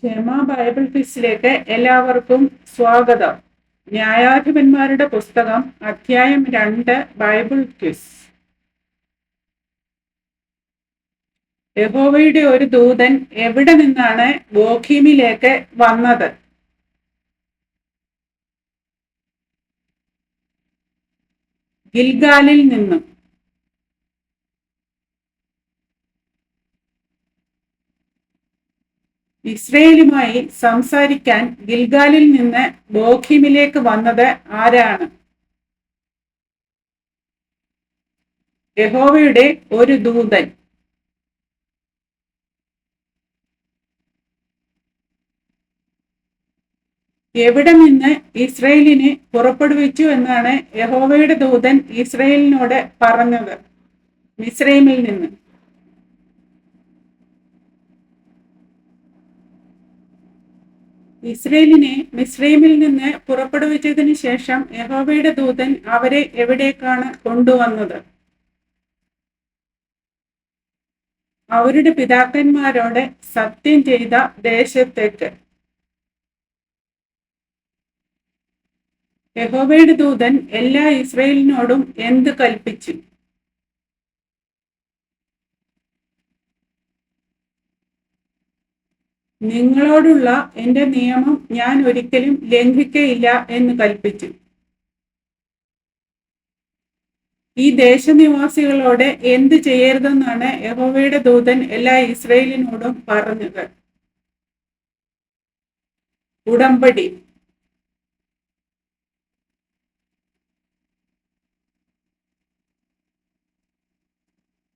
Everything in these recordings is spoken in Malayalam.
ക്ഷമ ബൈബിൾ ക്വിസിലേക്ക് എല്ലാവർക്കും സ്വാഗതം. ന്യായാധിപന്മാരുടെ പുസ്തകം അധ്യായം 2 ബൈബിൾ ക്വിസ്. യഹോവയുടെ ഒരു ദൂതൻ എവിടെ നിന്നാണ് ബോഖീമിലേക്ക് വന്നത്? ഗിൽഗാലിൽ നിന്നും. ഇസ്രയേലുമായി സംസാരിക്കാൻ ഗിൽഗാലിൽ നിന്ന് ബോഖീമിലേക്ക് വന്നത് ആരാണ്? യഹോവയുടെ ഒരു ദൂതൻ. എവിടെ നിന്ന് ഇസ്രയേലിനെ പുറപ്പെടുവിച്ചു എന്നാണ് യഹോവയുടെ ദൂതൻ ഇസ്രയേലിനോട് പറഞ്ഞത്? മിസ്രൈമിൽ നിന്ന്. ഇസ്രയേലിനെ മിസ്രൈമിൽ നിന്ന് പുറപ്പെടുവിച്ചതിന് ശേഷം യഹോവയുടെ ദൂതൻ അവരെ എവിടേക്കാണ് കൊണ്ടുവന്നത്? അവരുടെ പിതാക്കന്മാരോട് സത്യം ചെയ്ത ദേശത്തേക്ക്. യഹോവയുടെ ദൂതൻ എല്ലാ ഇസ്രയേലിനോടും എന്ത് കൽപ്പിച്ചു? നിങ്ങളോടുള്ള എൻ്റെ നിയമം ഞാൻ ഒരിക്കലും ലംഘിക്കയില്ല എന്ന് കൽപ്പിച്ചു. ഈ ദേശനിവാസികളോട് എന്ത് ചെയ്യരുതെന്നാണ് യഹോവയുടെ ദൂതൻ എല്ലാ ഇസ്രയേലിനോടും പറഞ്ഞത്? ഉടമ്പടി.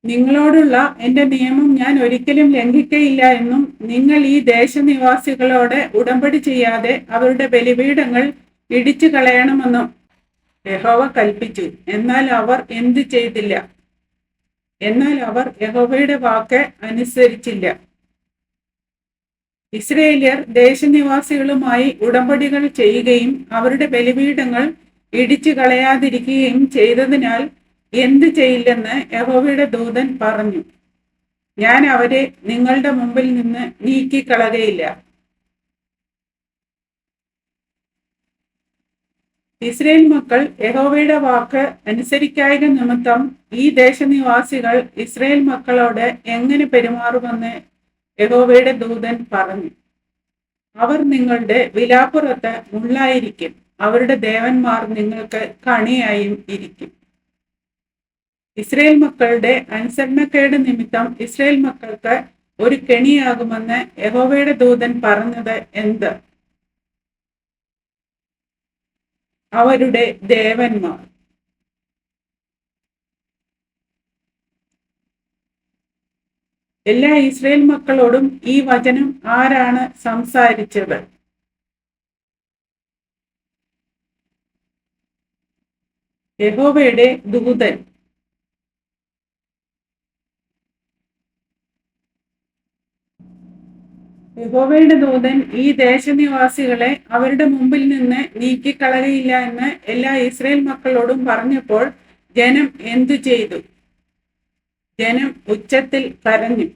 നിങ്ങളോടുള്ള എൻ്റെ നിയമം ഞാൻ ഒരിക്കലും ലംഘിക്കയില്ല എന്നും നിങ്ങൾ ഈ ദേശനിവാസികളോട് ഉടമ്പടി ചെയ്യാതെ അവരുടെ ബലിപീഠങ്ങൾ ഇടിച്ചു കളയണമെന്നും യഹോവ കൽപ്പിച്ചു. എന്നാൽ അവർ എന്ത് ചെയ്തില്ല? എന്നാൽ അവർ യഹോവയുടെ വാക്ക് അനുസരിച്ചില്ല. ഇസ്രയേല്യർ ദേശനിവാസികളുമായി ഉടമ്പടികൾ ചെയ്യുകയും അവരുടെ ബലിപീഠങ്ങൾ ഇടിച്ചു കളയാതിരിക്കുകയും ചെയ്തതിനാൽ എന്ത് ചെയ്യില്ലെന്ന് യഹോവയുടെ ദൂതൻ പറഞ്ഞു. ഞാൻ അവരെ നിങ്ങളുടെ മുമ്പിൽ നിന്ന് നീക്കിക്കളകയില്ല. ഇസ്രയേൽ മക്കൾ യഹോവയുടെ വാക്ക് അനുസരിക്കായക നിമിത്തം ഈ ദേശനിവാസികൾ ഇസ്രയേൽ മക്കളോട് എങ്ങനെ പെരുമാറുമെന്ന് യഹോവയുടെ ദൂതൻ പറഞ്ഞു. അവർ നിങ്ങളുടെ വിലാപ്പുറത്ത് മുള്ളായിരിക്കും, അവരുടെ ദേവന്മാർ നിങ്ങൾക്ക് കണിയായും ഇരിക്കും. ഇസ്രയേൽ മക്കളുടെ അനുസരണക്കേട് നിമിത്തം ഇസ്രയേൽ മക്കൾക്ക് ഒരു കെണിയാകുമെന്ന് യഹോവയുടെ ദൂതൻ പറഞ്ഞത് എന്ത്? അവരുടെ ദേവന്മാർ. എല്ലാ ഇസ്രയേൽ മക്കളോടും ഈ വചനം ആരാണ് സംസാരിച്ചത്? യഹോവയുടെ ദൂതൻ. യഹോവയുടെ ദൂതൻ ഈ ദേശനിവാസികളെ അവരുടെ മുമ്പിൽ നിന്ന് നീക്കിക്കളകയില്ല എന്ന് എല്ലാ ഇസ്രയേൽ മക്കളോടും പറഞ്ഞപ്പോൾ ജനം എന്തു ചെയ്തു? ജനം ഉച്ചത്തിൽ കരഞ്ഞു.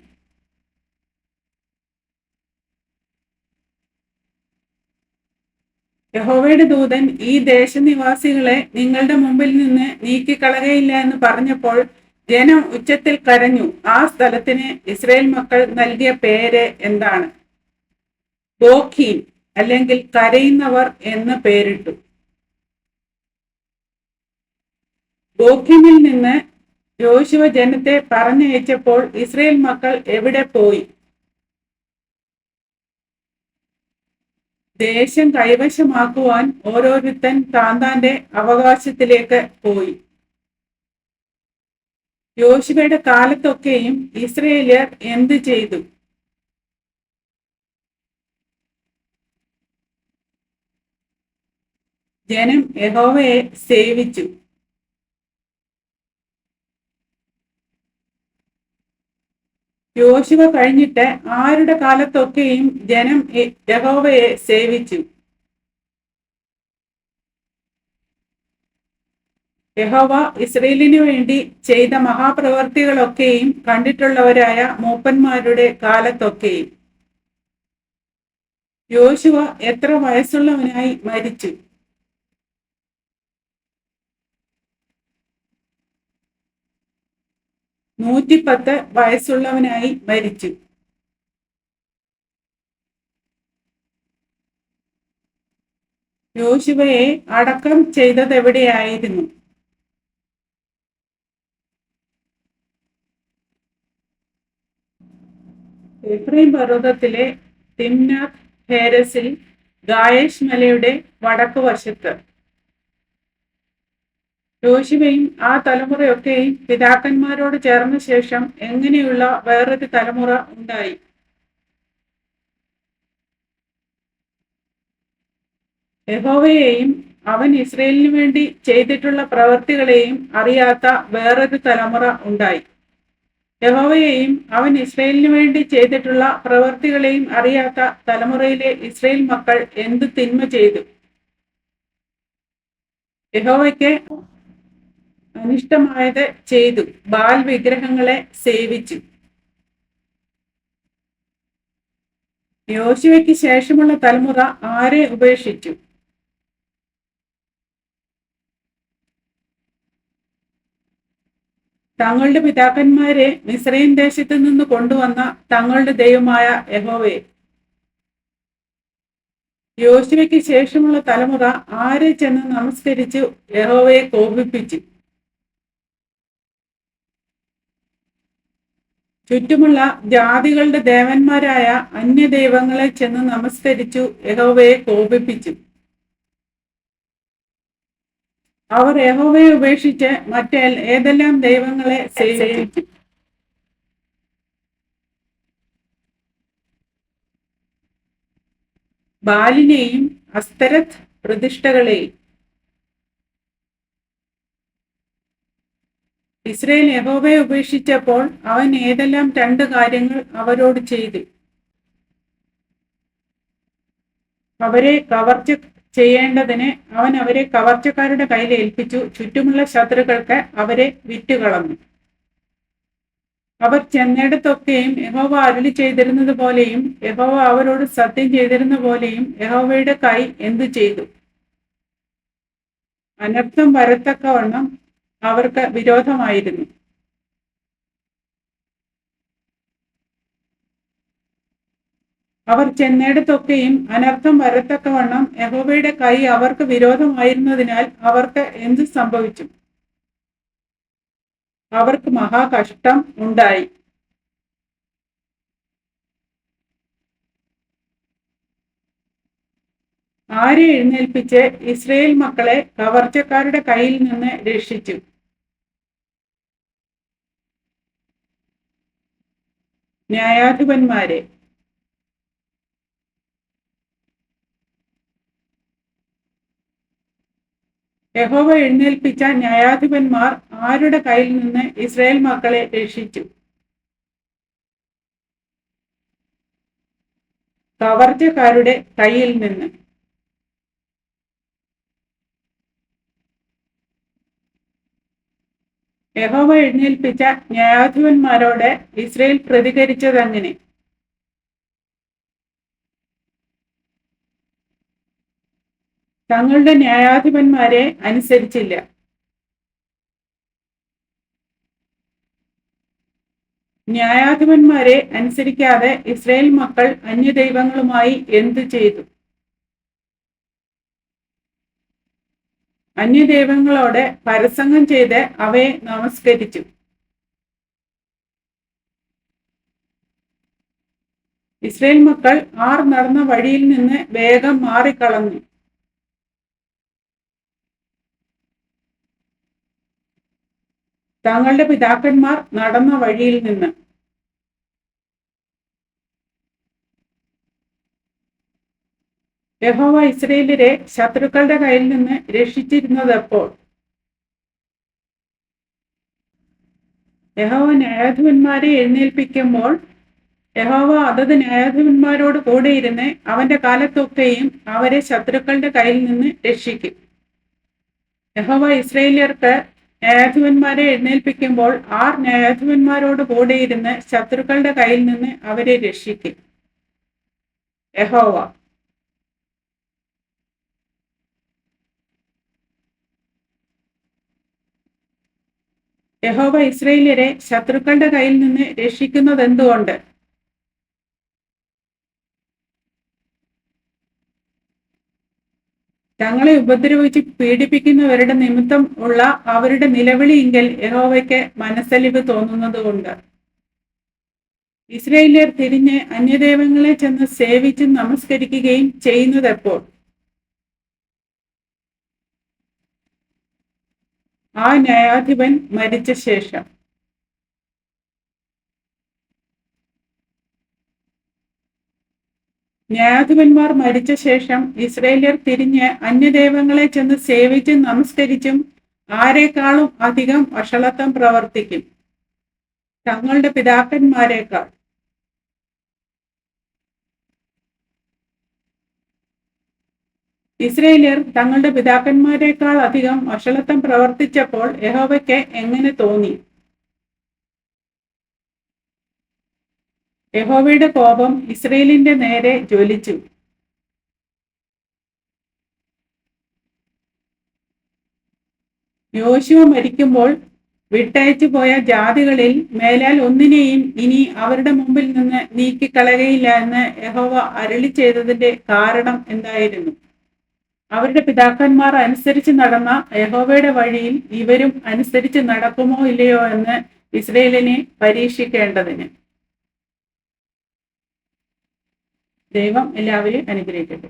യഹോവയുടെ ദൂതൻ ഈ ദേശനിവാസികളെ നിങ്ങളുടെ മുമ്പിൽ നിന്ന് നീക്കിക്കളകയില്ല എന്ന് പറഞ്ഞപ്പോൾ ജനം ഉച്ചത്തിൽ കരഞ്ഞു. ആ സ്ഥലത്തിന് ഇസ്രയേൽ മക്കൾ നൽകിയ പേര് എന്താണ്? ബോഖീം, അല്ലെങ്കിൽ കരയുന്നവർ എന്ന് പേരിട്ടു. ബോഖീമിൽ നിന്ന് യോശുവ ജനത്തെ പറഞ്ഞയച്ചപ്പോൾ ഇസ്രയേൽ മക്കൾ എവിടെ പോയി? ദേശം കൈവശമാക്കുവാൻ ഓരോരുത്തൻ താന്താന്റെ അവകാശത്തിലേക്ക് പോയി. യോശുവയുടെ കാലത്തൊക്കെയും ഇസ്രയേല്യർ എന്ത് ചെയ്തു? ജനം യഹോവയെ സേവിച്ചു. യോശുവ കഴിഞ്ഞിട്ട് ആരുടെ കാലത്തൊക്കെയും ജനം യഹോവയെ സേവിച്ചു? യഹോവ ഇസ്രയേലിനു വേണ്ടി ചെയ്ത മഹാപ്രവർത്തികളൊക്കെയും കണ്ടിട്ടുള്ളവരായ മൂപ്പന്മാരുടെ കാലത്തൊക്കെയും. യോശുവ എത്ര വയസ്സുള്ളവനായി മരിച്ചു? 110 വയസ്സുള്ളവനായി മരിച്ചു. യോശുവയെ അടക്കം ചെയ്തതെവിടെയായിരുന്നു? എഫ്രൈം പർവ്വതത്തിലെ തിമ്നാത്ത് ഹേരസിൽ, ഗായേഷ് മലയുടെ വടക്ക് വശത്ത്. യോശുവയും ആ തലമുറയൊക്കെയും പിതാക്കന്മാരോട് ചേർന്ന ശേഷം എങ്ങനെയുള്ള വേറൊരു തലമുറ ഉണ്ടായി? യഹോവയെയും അവൻ ഇസ്രയേലിനു വേണ്ടി ചെയ്തിട്ടുള്ള പ്രവൃത്തികളെയും അറിയാത്ത വേറൊരു തലമുറ ഉണ്ടായി. യഹോവയെയും അവൻ ഇസ്രയേലിനു വേണ്ടി ചെയ്തിട്ടുള്ള പ്രവൃത്തികളെയും അറിയാത്ത തലമുറയിലെ ഇസ്രയേൽ മക്കൾ എന്ത് തിന്മ ചെയ്തു? യഹോവയ്ക്ക് അനിഷ്ടമായത് ചെയ്തു. ബാൽ വിഗ്രഹങ്ങളെ സേവിച്ചു. യോശുവയ്ക്ക് ശേഷമുള്ള തലമുറ ആരെ ഉപേക്ഷിച്ചു? തങ്ങളുടെ പിതാക്കന്മാരെ മിസ്രയീം ദേശത്ത് നിന്ന് കൊണ്ടുവന്ന തങ്ങളുടെ ദൈവമായ യഹോവയെ. യോശുവയ്ക്ക് ശേഷമുള്ള തലമുറ ആരെ ചെന്ന് നമസ്കരിച്ചു യഹോവയെ കോപിപ്പിച്ചു? ചുറ്റുമുള്ള ജാതികളുടെ ദേവന്മാരായ അന്യദൈവങ്ങളെ ചെന്ന് നമസ്കരിച്ചു യഹോവയെ കോപിപ്പിച്ചു. അവർ യഹോവയെ ഉപേക്ഷിച്ച് ഏതെല്ലാം ദൈവങ്ങളെ സേവിച്ചു? ബാലിനെയും അസ്തരത്ത് പ്രതിഷ്ഠകളെയും. ഇസ്രായേൽ യഹോവയെ ഉപേക്ഷിച്ചപ്പോൾ അവൻ ഏതെല്ലാം 2 കാര്യങ്ങൾ അവരോട് ചെയ്തു? അവരെ കവർച്ച ചെയ്യേണ്ടതിന് അവൻ അവരെ കവർച്ചക്കാരുടെ കയ്യിൽ ഏൽപ്പിച്ചു. ചുറ്റുമുള്ള ശത്രുക്കൾക്ക് അവരെ വിറ്റുകളഞ്ഞു. അവർ ചെന്നിടത്തൊക്കെയും യഹോവ അരുളി ചെയ്തിരുന്നത് പോലെയും യഹോവ അവരോട് സത്യം ചെയ്തിരുന്ന പോലെയും യഹോവയുടെ കൈ എന്തു ചെയ്തു? അനർത്ഥം വരത്തക്കവണ്ണം അവർക്ക് വിരോധമായിരുന്നു. അവർ ചെന്നിടത്തൊക്കെയും അനർത്ഥം വരത്തക്കവണ്ണം യഹോവയുടെ കൈ അവർക്ക് വിരോധമായിരുന്നതിനാൽ അവർക്ക് എന്ത് സംഭവിച്ചു? അവർക്ക് മഹാകഷ്ടം ഉണ്ടായി. ആരെ എഴുന്നേൽപ്പിച്ച് ഇസ്രായേൽ മക്കളെ കവർച്ചക്കാരുടെ കയ്യിൽ നിന്ന് രക്ഷിച്ചു? ന്യായാധിപന്മാരെ. യഹോവ എഴുന്നേൽപ്പിച്ച ന്യായാധിപന്മാർ ആരുടെ കയ്യിൽ നിന്ന് ഇസ്രായേൽ മക്കളെ രക്ഷിച്ചു? കവർച്ചക്കാരുടെ കയ്യിൽ നിന്ന്. യഹോവ എഴുന്നേൽപ്പിച്ച ന്യായാധിപന്മാരോട് ഇസ്രായേൽ പ്രതികരിച്ചതെങ്ങനെ? തങ്ങളുടെ ന്യായാധിപന്മാരെ അനുസരിച്ചില്ല. ന്യായാധിപന്മാരെ അനുസരിക്കാതെ ഇസ്രായേൽ മക്കൾ അന്യദൈവങ്ങളുമായി എന്തു ചെയ്തു? അന്യദൈവങ്ങളോട് പരസംഗം ചെയ്ത് അവയെ നമസ്കരിച്ചു. ഇസ്രായേൽ മക്കൾ നടന്ന വഴിയിൽ നിന്ന് വേഗം മാറിക്കളഞ്ഞു. തങ്ങളുടെ പിതാക്കന്മാർ നടന്ന വഴിയിൽ നിന്ന്. യഹോവ ഇസ്രായേലിനെ ശത്രുക്കളുടെ കയ്യിൽ നിന്ന് രക്ഷിച്ചിരുന്നതെപ്പോൾ? യഹോവ ന്യായാധിപന്മാരെ എഴുന്നേൽപ്പിക്കുമ്പോൾ യഹോവ അതത് ന്യായാധിപന്മാരോട് കൂടെ ഇരുന്ന് അവന്റെ കാലത്തൊക്കെയും അവരെ ശത്രുക്കളുടെ കയ്യിൽ നിന്ന് രക്ഷിക്കും. യഹോവ ഇസ്രായേലിയർക്ക് ന്യായാധിപന്മാരെ എഴുന്നേൽപ്പിക്കുമ്പോൾ ന്യായാധിപന്മാരോട് കൂടെ ഇരുന്ന് ശത്രുക്കളുടെ കയ്യിൽ നിന്ന് അവരെ രക്ഷിക്കും. യഹോവ യഹോവ ഇസ്രായേല്യരെ ശത്രുക്കളുടെ കയ്യിൽ നിന്ന് രക്ഷിക്കുന്നതെന്തുകൊണ്ട്? തങ്ങളെ ഉപദ്രവിച്ച് പീഡിപ്പിക്കുന്നവരുടെ നിമിത്തം ഉള്ള അവരുടെ നിലവിളിയിങ്കൽ യഹോവയ്ക്ക് മനസ്സലിവ് തോന്നുന്നതുകൊണ്ട്. ഇസ്രായേല്യർ തിരിഞ്ഞ് അന്യദൈവങ്ങളെ ചെന്ന് സേവിച്ച് നമസ്കരിക്കുകയും ചെയ്യുന്നതെപ്പോൾ? ആ ന്യായാധിപൻ മരിച്ച ശേഷം. ന്യായാധിപന്മാർ മരിച്ച ശേഷം ഇസ്രായേല്യർ തിരിഞ്ഞ് അന്യദൈവങ്ങളെ ചെന്ന് സേവിച്ചും നമസ്കരിച്ചും ആരെക്കാളും അധികം വഷളത്വം പ്രവർത്തിക്കും, തങ്ങളുടെ പിതാക്കന്മാരെക്കാൾ. ഇസ്രായേല്യർ തങ്ങളുടെ പിതാക്കന്മാരെക്കാൾ അധികം വഷളത്വം പ്രവർത്തിച്ചപ്പോൾ യഹോവയ്ക്ക് എങ്ങനെ തോന്നി? യഹോവയുടെ കോപം ഇസ്രായേലിന്റെ നേരെ ജ്വലിച്ചു. യോശുവ മരിക്കുമ്പോൾ വിട്ടയച്ചു പോയ ജാതികളിൽ മേലാൽ ഒന്നിനെയും ഇനി അവരുടെ മുമ്പിൽ നിന്ന് നീക്കിക്കളകയില്ല എന്ന് യഹോവ അരുളി ചെയ്തതിന്റെ കാരണം എന്തായിരുന്നു? അവരുടെ പിതാക്കന്മാർ അനുസരിച്ച് നടന്ന യഹോവയുടെ വഴിയിൽ ഇവരും അനുസരിച്ച് നടക്കുമോ ഇല്ലയോ എന്ന് ഇസ്രായേലിനെ പരീക്ഷിക്കേണ്ടതിന്. ദൈവം എല്ലാവരെയും അനുഗ്രഹിക്കട്ടെ.